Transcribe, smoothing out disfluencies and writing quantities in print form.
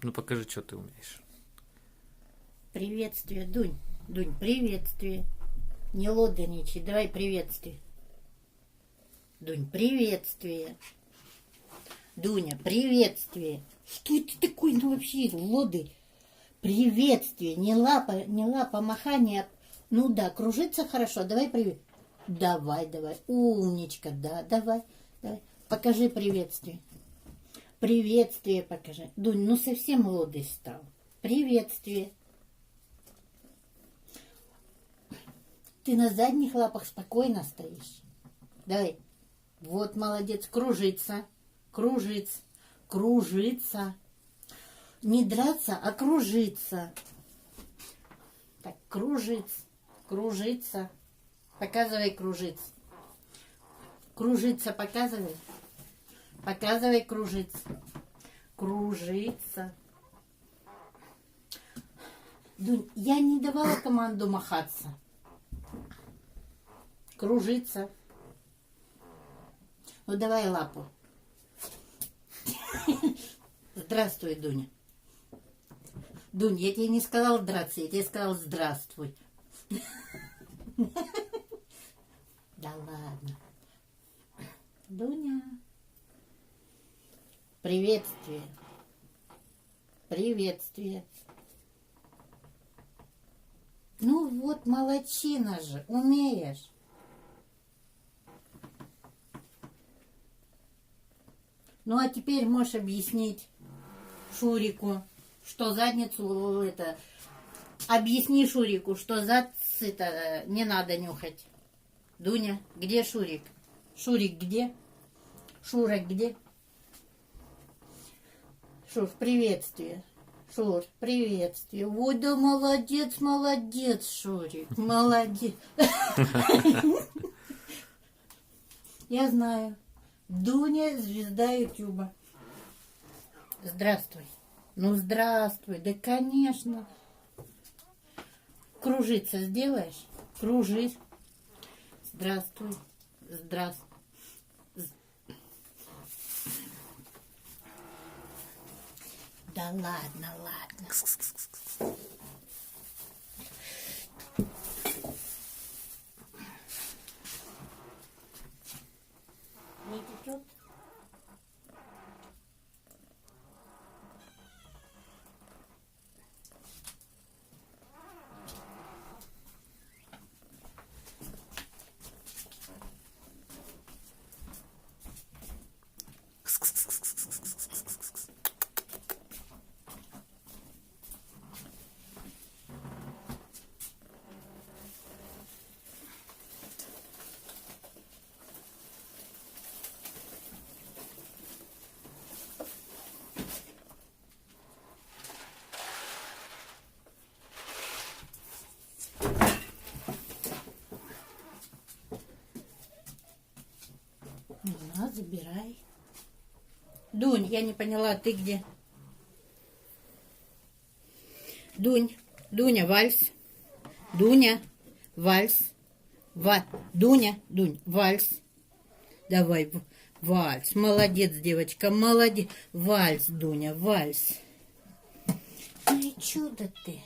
Ну покажи, что ты умеешь. Приветствие, Дунь. Дунь, приветствие. Не лодорничай, давай приветствие. Дунь, приветствие. Дуня, приветствие. Что это такое, ну вообще, лоды? Приветствие, не лапа, махание. Ну да, кружится хорошо, давай привет. Давай, умничка, да, давай. Покажи приветствие. Приветствие покажи. Дунь, ну совсем лодый стал. Приветствие. Ты на задних лапах спокойно стоишь. Давай. Вот, молодец. Кружиться. Кружиться. Не драться, а кружиться. Так, кружиться. Показывай кружиться. Кружиться показывай. Показывай кружиться. Кружиться. Дунь, я не давала команду махаться. Кружиться. Ну давай лапу. Здравствуй, Дуня. Дунь, я тебе не сказала драться, я тебе сказала здравствуй. Да ладно. Дуня. Приветствие. Приветствие. Ну вот, молодчина же, умеешь. Ну а теперь можешь объяснить Шурику, что задницу это... Объясни Шурику, что зад это не надо нюхать. Дуня, где Шурик? Шурик где? Шура где? Шур, приветствие. Шур, приветствие. Ой, да молодец, Шурик, молодец. Я знаю. Дуня, звезда Ютуба. Здравствуй. Ну, здравствуй. Да, конечно. Кружиться сделаешь? Кружись. Здравствуй. Здравствуй. Да ладно. Не течет? На, забирай. Дунь, я не поняла, ты где? Дуня, вальс. Дуня, вальс. Дунь, вальс. Давай, вальс. Молодец, девочка, молодец. Вальс, Дуня, вальс. Ай, чудо ты.